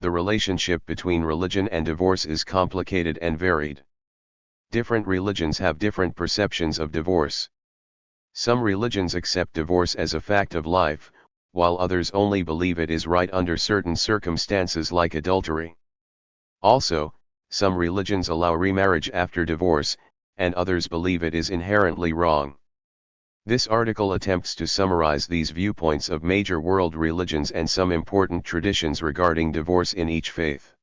the relationship between religion and divorce is complicated and varied. Different religions have different perceptions of divorce. Some religions accept divorce as a fact of life, while others only believe it is right under certain circumstances like adultery. Also, some religions allow remarriage after divorce, and others believe it is inherently wrong. This article attempts to summarize these viewpoints of major world religions and some important traditions regarding divorce in each faith.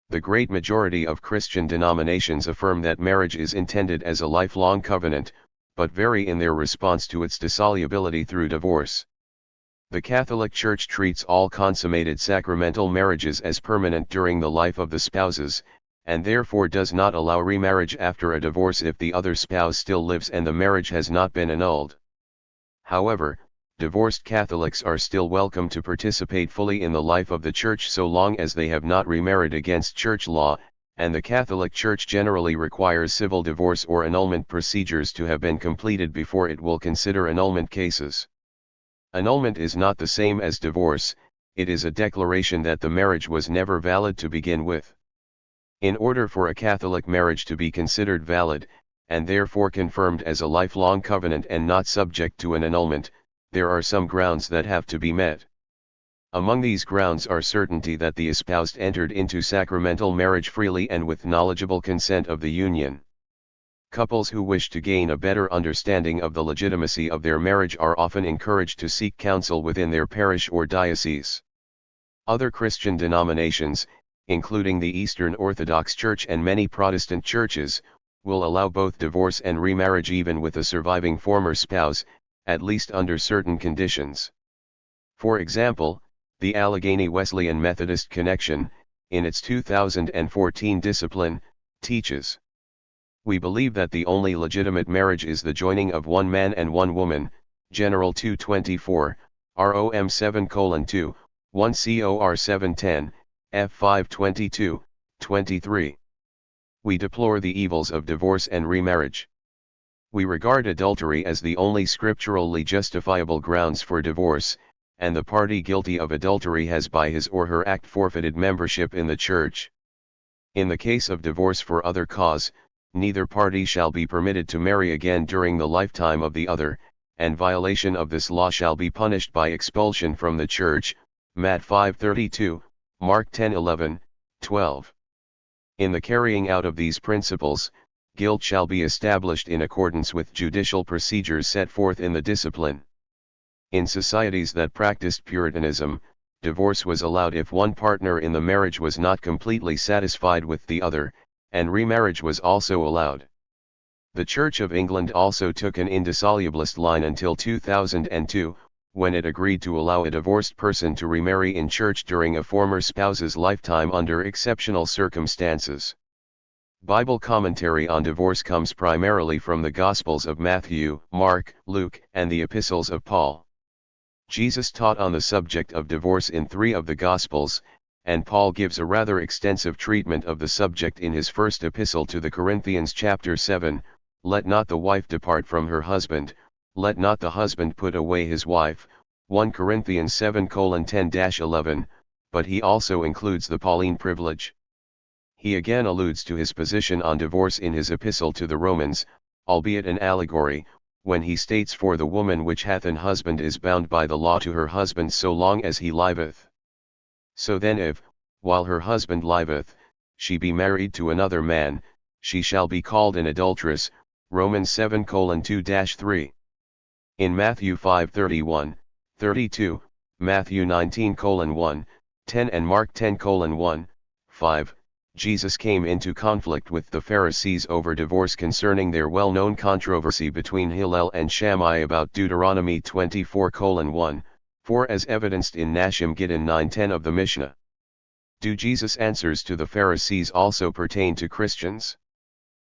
The great majority of Christian denominations affirm that marriage is intended as a lifelong covenant, but vary in their response to its dissolubility through divorce. The Catholic Church treats all consummated sacramental marriages as permanent during the life of the spouses, and therefore does not allow remarriage after a divorce if the other spouse still lives and the marriage has not been annulled. However, divorced Catholics are still welcome to participate fully in the life of the Church so long as they have not remarried against Church law, and the Catholic Church generally requires civil divorce or annulment procedures to have been completed before it will consider annulment cases. Annulment is not the same as divorce, it is a declaration that the marriage was never valid to begin with. In order for a Catholic marriage to be considered valid, and therefore confirmed as a lifelong covenant and not subject to an annulment, there are some grounds that have to be met. Among these grounds are certainty that the espoused entered into sacramental marriage freely and with knowledgeable consent of the union. Couples who wish to gain a better understanding of the legitimacy of their marriage are often encouraged to seek counsel within their parish or diocese. Other Christian denominations, including the Eastern Orthodox Church and many Protestant churches, will allow both divorce and remarriage even with a surviving former spouse, at least under certain conditions. For example, the Allegheny Wesleyan Methodist Connection, in its 2014 discipline, teaches: "We believe that the only legitimate marriage is the joining of one man and one woman, General 224, ROM 7:2, 1 COR 710, F 522, 23. We deplore the evils of divorce and remarriage. We regard adultery as the only scripturally justifiable grounds for divorce, and the party guilty of adultery has by his or her act forfeited membership in the Church. In the case of divorce for other cause, neither party shall be permitted to marry again during the lifetime of the other, and violation of this law shall be punished by expulsion from the Church, Matt 5:32, Mark 10:11, 12. In the carrying out of these principles, guilt shall be established in accordance with judicial procedures set forth in the discipline. In societies that practiced Puritanism, divorce was allowed if one partner in the marriage was not completely satisfied with the other, and remarriage was also allowed. The Church of England also took an indissolubilist line until 2002, when it agreed to allow a divorced person to remarry in church during a former spouse's lifetime under exceptional circumstances. Bible commentary on divorce comes primarily from the Gospels of Matthew, Mark, Luke, and the Epistles of Paul. Jesus taught on the subject of divorce in 3 of the Gospels, and Paul gives a rather extensive treatment of the subject in his first epistle to the Corinthians chapter 7, "Let not the wife depart from her husband, let not the husband put away his wife," 1 Corinthians 7:10-11, but he also includes the Pauline privilege. He again alludes to his position on divorce in his epistle to the Romans, albeit an allegory, when he states, "For the woman which hath an husband is bound by the law to her husband so long as he liveth. So then if, while her husband liveth, she be married to another man, she shall be called an adulteress," Romans 7:2-3. In Matthew 5:31, 32, Matthew 19:1, 10 and Mark 10:1, 5, Jesus came into conflict with the Pharisees over divorce concerning their well-known controversy between Hillel and Shammai about Deuteronomy 24:1, 4 as evidenced in Nashim Gittin 9:10 of the Mishnah. Do Jesus' answers to the Pharisees also pertain to Christians?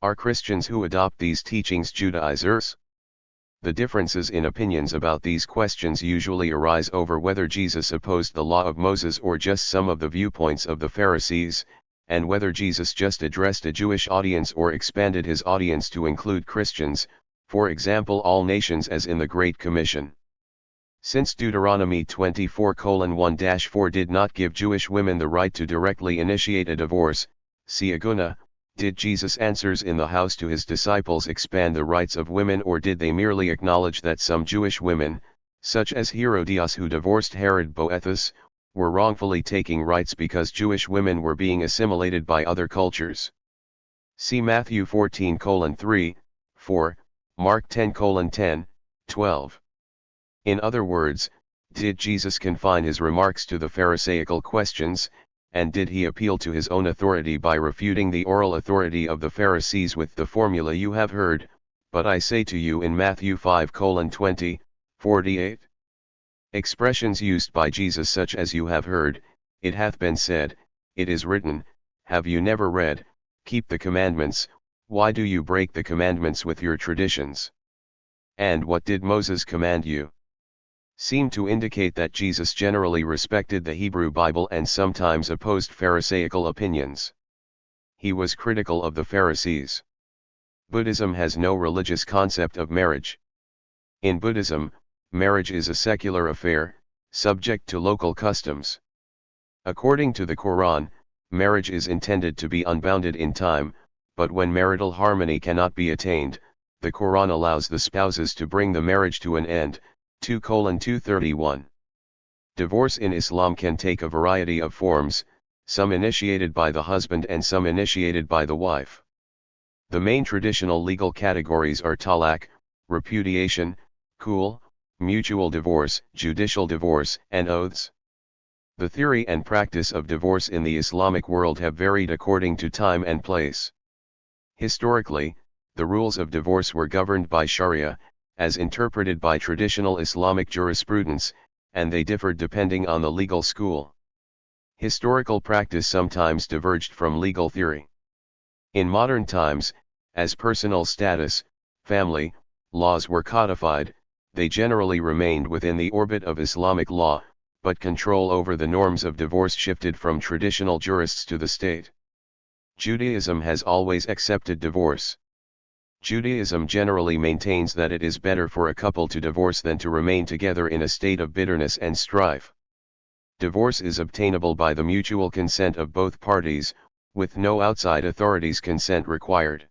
Are Christians who adopt these teachings Judaizers? The differences in opinions about these questions usually arise over whether Jesus opposed the law of Moses or just some of the viewpoints of the Pharisees, and whether Jesus just addressed a Jewish audience or expanded his audience to include Christians, for example all nations as in the Great Commission. Since Deuteronomy 24:1-4 did not give Jewish women the right to directly initiate a divorce, see Aguna, did Jesus' answers in the house to his disciples expand the rights of women, or did they merely acknowledge that some Jewish women, such as Herodias who divorced Herod Boethus, were wrongfully taking rights because Jewish women were being assimilated by other cultures? See Matthew 14:3, 4, Mark 10:10, 12. In other words, did Jesus confine his remarks to the Pharisaical questions, and did he appeal to his own authority by refuting the oral authority of the Pharisees with the formula "you have heard, but I say to you" in Matthew 5:20, 48? Expressions used by Jesus such as "you have heard," "it hath been said," "it is written," "have you never read," "keep the commandments, why do you break the commandments with your traditions?" and "what did Moses command you?" seem to indicate that Jesus generally respected the Hebrew Bible and sometimes opposed Pharisaical opinions. He was critical of the Pharisees. Buddhism has no religious concept of marriage. In Buddhism, marriage is a secular affair, subject to local customs. According to the Quran, marriage is intended to be unbounded in time, but when marital harmony cannot be attained, the Quran allows the spouses to bring the marriage to an end. 2:231. Divorce in Islam can take a variety of forms, some initiated by the husband and some initiated by the wife. The main traditional legal categories are talaq, repudiation, khul, mutual divorce, judicial divorce, and oaths. The theory and practice of divorce in the Islamic world have varied according to time and place. Historically, the rules of divorce were governed by Sharia, as interpreted by traditional Islamic jurisprudence, and they differed depending on the legal school. Historical practice sometimes diverged from legal theory. In modern times, as personal status, family, laws were codified, they generally remained within the orbit of Islamic law, but control over the norms of divorce shifted from traditional jurists to the state. Judaism has always accepted divorce. Judaism generally maintains that it is better for a couple to divorce than to remain together in a state of bitterness and strife. Divorce is obtainable by the mutual consent of both parties, with no outside authorities' consent required.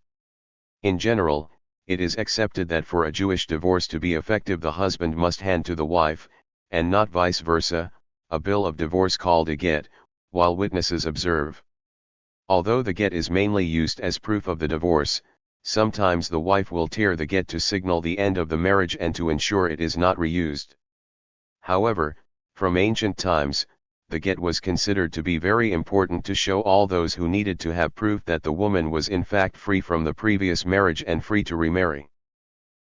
In general, it is accepted that for a Jewish divorce to be effective the husband must hand to the wife, and not vice versa, a bill of divorce called a get, while witnesses observe. Although the get is mainly used as proof of the divorce, sometimes the wife will tear the get to signal the end of the marriage and to ensure it is not reused. However, from ancient times, the get was considered to be very important to show all those who needed to have proof that the woman was in fact free from the previous marriage and free to remarry.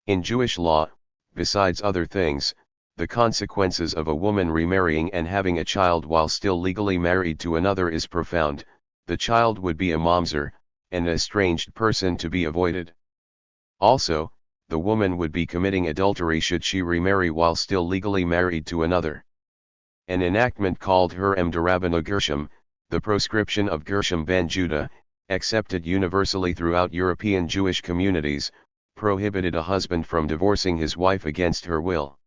In Jewish law, besides other things, the consequences of a woman remarrying and having a child while still legally married to another is profound. The child would be a mamzer, an estranged person to be avoided. Also, the woman would be committing adultery should she remarry while still legally married to another. An enactment called Hurem D'Rabbanu Gershom, the proscription of Gershom ben Judah, accepted universally throughout European Jewish communities, prohibited a husband from divorcing his wife against her will.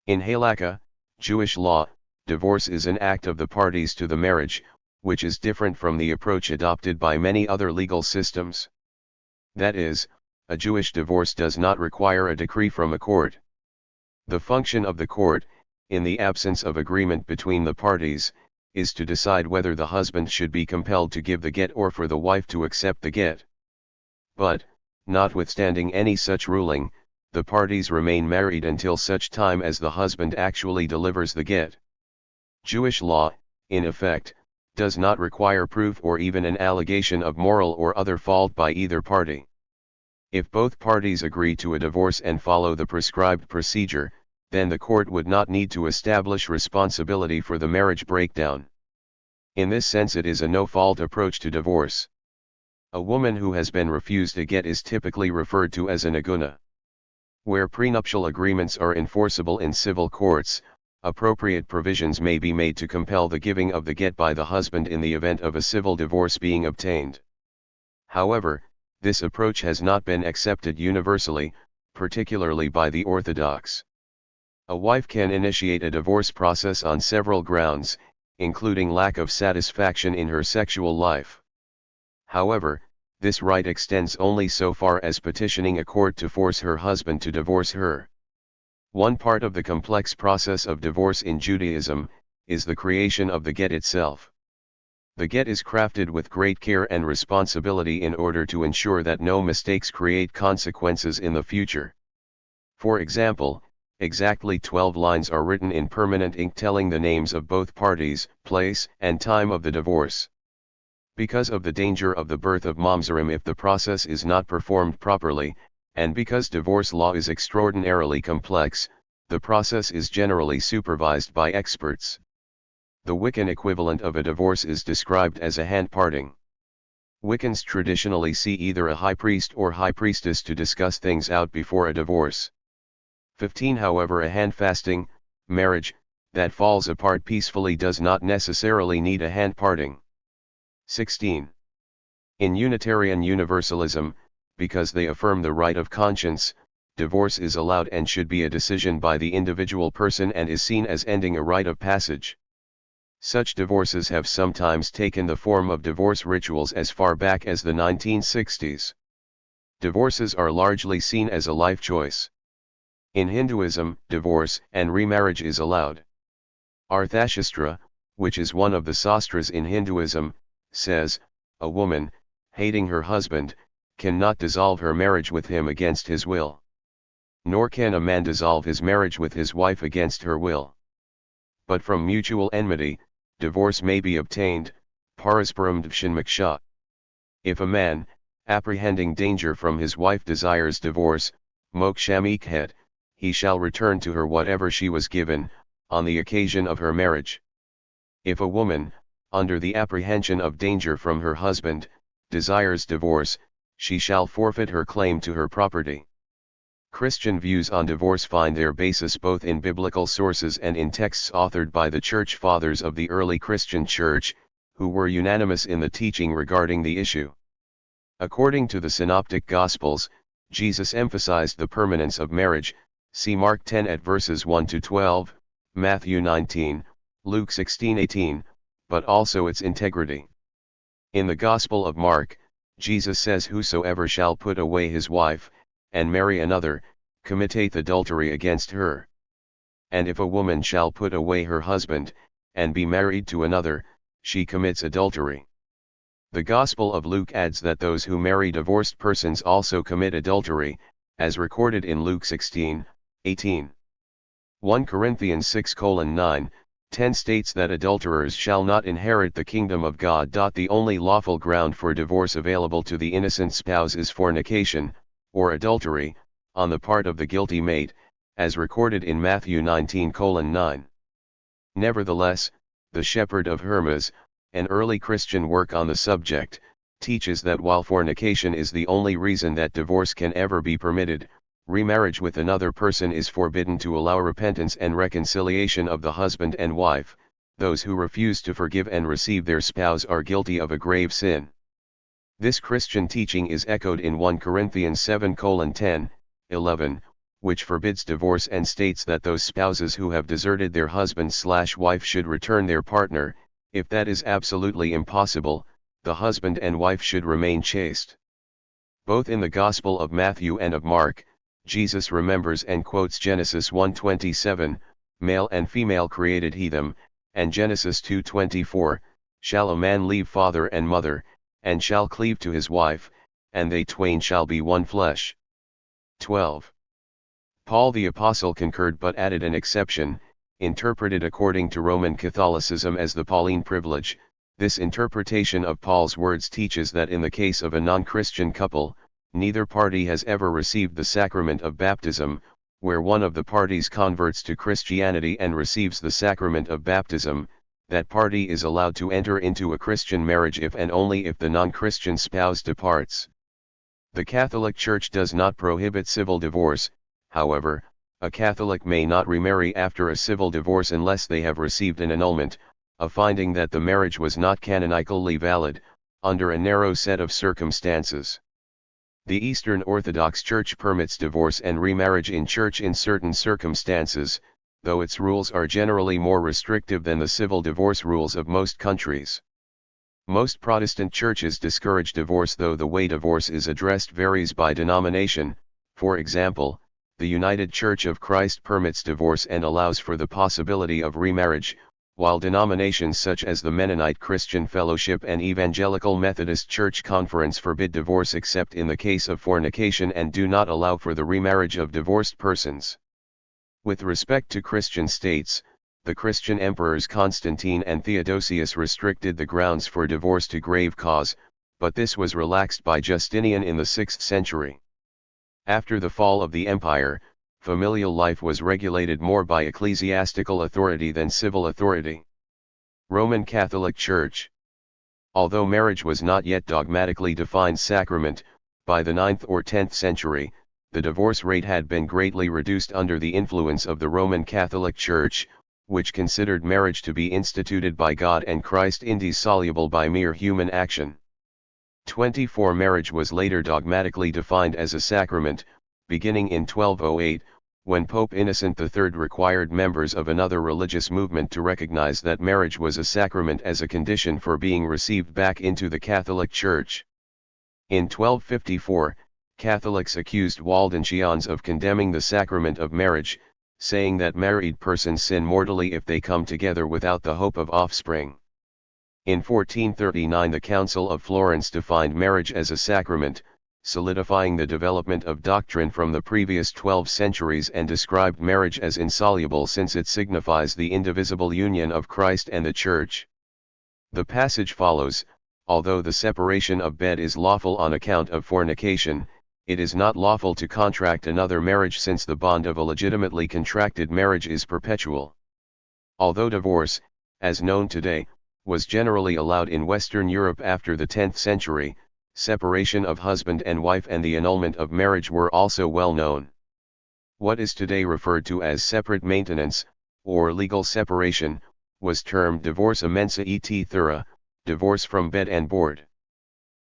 In Halakha, Jewish law, divorce is an act of the parties to the marriage, which is different from the approach adopted by many other legal systems. That is, a Jewish divorce does not require a decree from a court. The function of the court, in the absence of agreement between the parties, is to decide whether the husband should be compelled to give the get or for the wife to accept the get. But, notwithstanding any such ruling, the parties remain married until such time as the husband actually delivers the get. Jewish law, in effect, does not require proof or even an allegation of moral or other fault by either party. If both parties agree to a divorce and follow the prescribed procedure, then the court would not need to establish responsibility for the marriage breakdown. In this sense, it is a no-fault approach to divorce. A woman who has been refused a get is typically referred to as an aguna. Where prenuptial agreements are enforceable in civil courts, appropriate provisions may be made to compel the giving of the get by the husband in the event of a civil divorce being obtained. However, this approach has not been accepted universally, particularly by the Orthodox. A wife can initiate a divorce process on several grounds, including lack of satisfaction in her sexual life. However, this right extends only so far as petitioning a court to force her husband to divorce her. One part of the complex process of divorce in Judaism is the creation of the get itself. The get is crafted with great care and responsibility in order to ensure that no mistakes create consequences in the future. For example, exactly 12 lines are written in permanent ink telling the names of both parties, place, and time of the divorce. Because of the danger of the birth of mamzerim if the process is not performed properly, and because divorce law is extraordinarily complex, the process is generally supervised by experts. The Wiccan equivalent of a divorce is described as a hand parting. Wiccans traditionally see either a high priest or high priestess to discuss things out before a divorce. 15 However, a hand fasting marriage that falls apart peacefully does not necessarily need a hand parting. 16. In Unitarian Universalism, because they affirm the right of conscience, divorce is allowed and should be a decision by the individual person and is seen as ending a rite of passage. Such divorces have sometimes taken the form of divorce rituals as far back as the 1960s. Divorces are largely seen as a life choice. In Hinduism, divorce and remarriage is allowed. Arthashastra, which is one of the sastras in Hinduism, says, a woman, hating her husband, cannot dissolve her marriage with him against his will. Nor can a man dissolve his marriage with his wife against her will. But from mutual enmity, divorce may be obtained, parasparam dvshin moksha. If a man, apprehending danger from his wife desires divorce, moksham ikhed, he shall return to her whatever she was given, on the occasion of her marriage. If a woman, under the apprehension of danger from her husband, desires divorce, she shall forfeit her claim to her property. Christian views on divorce find their basis both in biblical sources and in texts authored by the Church Fathers of the early Christian Church, who were unanimous in the teaching regarding the issue. According to the Synoptic Gospels, Jesus emphasized the permanence of marriage, see Mark 10 at verses 1 to 12, Matthew 19, Luke 16:18, but also its integrity. In the Gospel of Mark, Jesus says, whosoever shall put away his wife, and marry another, committeth adultery against her. And if a woman shall put away her husband, and be married to another, she commits adultery. The Gospel of Luke adds that those who marry divorced persons also commit adultery, as recorded in Luke 16:18. 1 Corinthians 6:9, 10 states that adulterers shall not inherit the kingdom of God. The only lawful ground for divorce available to the innocent spouse is fornication, or adultery, on the part of the guilty mate, as recorded in Matthew 19:9. Nevertheless, the Shepherd of Hermas, an early Christian work on the subject, teaches that while fornication is the only reason that divorce can ever be permitted, remarriage with another person is forbidden to allow repentance and reconciliation of the husband and wife. Those who refuse to forgive and receive their spouse are guilty of a grave sin. This Christian teaching is echoed in 1 Corinthians 7:10, 11, which forbids divorce and states that those spouses who have deserted their husband/wife should return their partner. If that is absolutely impossible, the husband and wife should remain chaste. Both in the Gospel of Matthew and of Mark, Jesus remembers and quotes Genesis 1:27, male and female created he them, and Genesis 2:24, shall a man leave father and mother, and shall cleave to his wife, and they twain shall be one flesh. 12. Paul the Apostle concurred but added an exception, interpreted according to Roman Catholicism as the Pauline privilege. This interpretation of Paul's words teaches that in the case of a non-Christian couple, neither party has ever received the sacrament of baptism, where one of the parties converts to Christianity and receives the sacrament of baptism. That party is allowed to enter into a Christian marriage if and only if the non-Christian spouse departs. The Catholic Church does not prohibit civil divorce. However, a Catholic may not remarry after a civil divorce unless they have received an annulment, a finding that the marriage was not canonically valid, under a narrow set of circumstances. The Eastern Orthodox Church permits divorce and remarriage in church in certain circumstances, though its rules are generally more restrictive than the civil divorce rules of most countries. Most Protestant churches discourage divorce, though the way divorce is addressed varies by denomination. For example, the United Church of Christ permits divorce and allows for the possibility of remarriage, while denominations such as the Mennonite Christian Fellowship and Evangelical Methodist Church Conference forbid divorce except in the case of fornication and do not allow for the remarriage of divorced persons. With respect to Christian states, the Christian emperors Constantine and Theodosius restricted the grounds for divorce to grave cause, but this was relaxed by Justinian in the 6th century. After the fall of the empire, familial life was regulated more by ecclesiastical authority than civil authority. Roman Catholic Church. Although marriage was not yet dogmatically defined sacrament, by the 9th or 10th century, the divorce rate had been greatly reduced under the influence of the Roman Catholic Church, which considered marriage to be instituted by God and Christ indissoluble by mere human action. 24 Marriage was later dogmatically defined as a sacrament, beginning in 1208, when Pope Innocent III required members of another religious movement to recognize that marriage was a sacrament as a condition for being received back into the Catholic Church. In 1254, Catholics accused Waldensians of condemning the sacrament of marriage, saying that married persons sin mortally if they come together without the hope of offspring. In 1439 the Council of Florence defined marriage as a sacrament, solidifying the development of doctrine from the previous 12 centuries, and described marriage as insoluble since it signifies the indivisible union of Christ and the Church. The passage follows, although the separation of bed is lawful on account of fornication, it is not lawful to contract another marriage since the bond of a legitimately contracted marriage is perpetual. Although divorce, as known today, was generally allowed in Western Europe after the 10th century, separation of husband and wife and the annulment of marriage were also well known. What is today referred to as separate maintenance, or legal separation, was termed divorce mensa et thura, divorce from bed and board.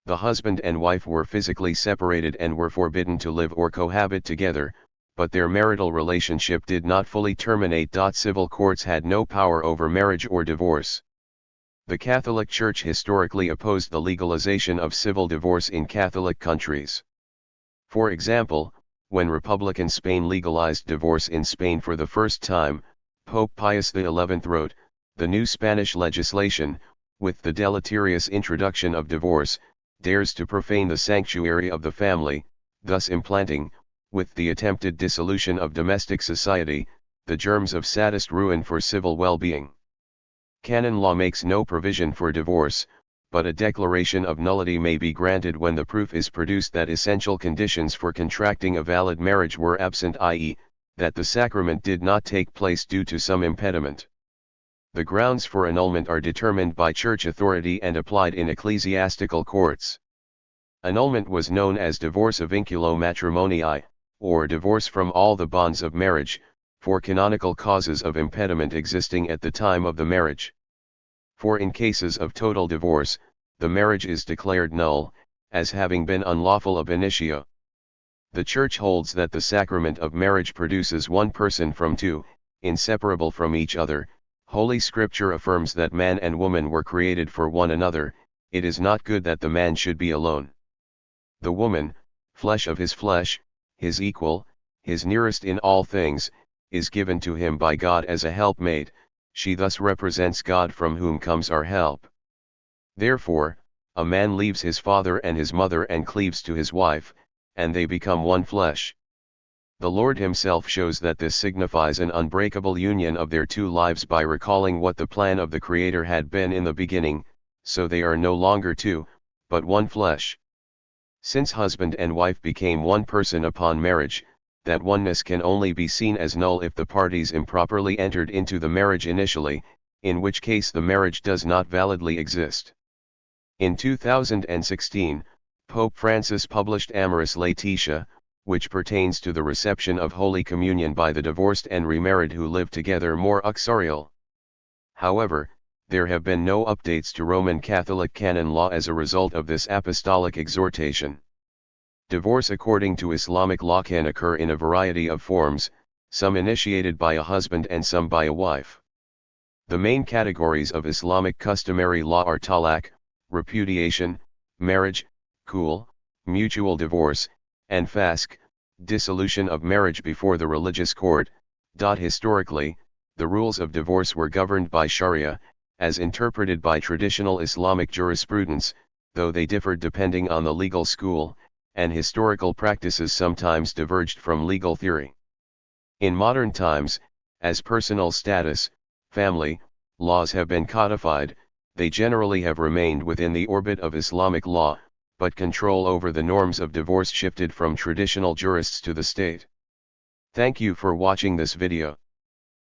The husband and wife were physically separated and were forbidden to live or cohabit together, but their marital relationship did not fully terminate. Civil courts had no power over marriage or divorce. The Catholic Church historically opposed the legalization of civil divorce in Catholic countries. For example, when Republican Spain legalized divorce in Spain for the first time, Pope Pius XI wrote, "The new Spanish legislation, with the deleterious introduction of divorce, dares to profane the sanctuary of the family, thus implanting, with the attempted dissolution of domestic society, the germs of saddest ruin for civil well-being." Canon law makes no provision for divorce, but a declaration of nullity may be granted when the proof is produced that essential conditions for contracting a valid marriage were absent, i.e., that the sacrament did not take place due to some impediment. The grounds for annulment are determined by church authority and applied in ecclesiastical courts. Annulment was known as divorce vinculo matrimonii, or divorce from all the bonds of marriage, for canonical causes of impediment existing at the time of the marriage. For in cases of total divorce, the marriage is declared null, as having been unlawful ab initio. The Church holds that the sacrament of marriage produces one person from two, inseparable from each other. Holy Scripture affirms that man and woman were created for one another. It is not good that the man should be alone. The woman, flesh of his flesh, his equal, his nearest in all things, is given to him by God as a helpmate. She thus represents God from whom comes our help. Therefore, a man leaves his father and his mother and cleaves to his wife, and they become one flesh. The Lord himself shows that this signifies an unbreakable union of their two lives by recalling what the plan of the Creator had been in the beginning, so they are no longer two, but one flesh. Since husband and wife became one person upon marriage, that oneness can only be seen as null if the parties improperly entered into the marriage initially, in which case the marriage does not validly exist. In 2016, Pope Francis published Amoris Laetitia, which pertains to the reception of Holy Communion by the divorced and remarried who live together more uxorial. However, there have been no updates to Roman Catholic canon law as a result of this apostolic exhortation. Divorce according to Islamic law can occur in a variety of forms, some initiated by a husband and some by a wife. The main categories of Islamic customary law are talaq, repudiation, marriage, khul, mutual divorce, and fasq, dissolution of marriage before the religious court. Historically, the rules of divorce were governed by Sharia, as interpreted by traditional Islamic jurisprudence, though they differed depending on the legal school, and historical practices sometimes diverged from legal theory. In modern times, as personal status, family, laws have been codified, they generally have remained within the orbit of Islamic law, but control over the norms of divorce shifted from traditional jurists to the state. Thank you for watching this video.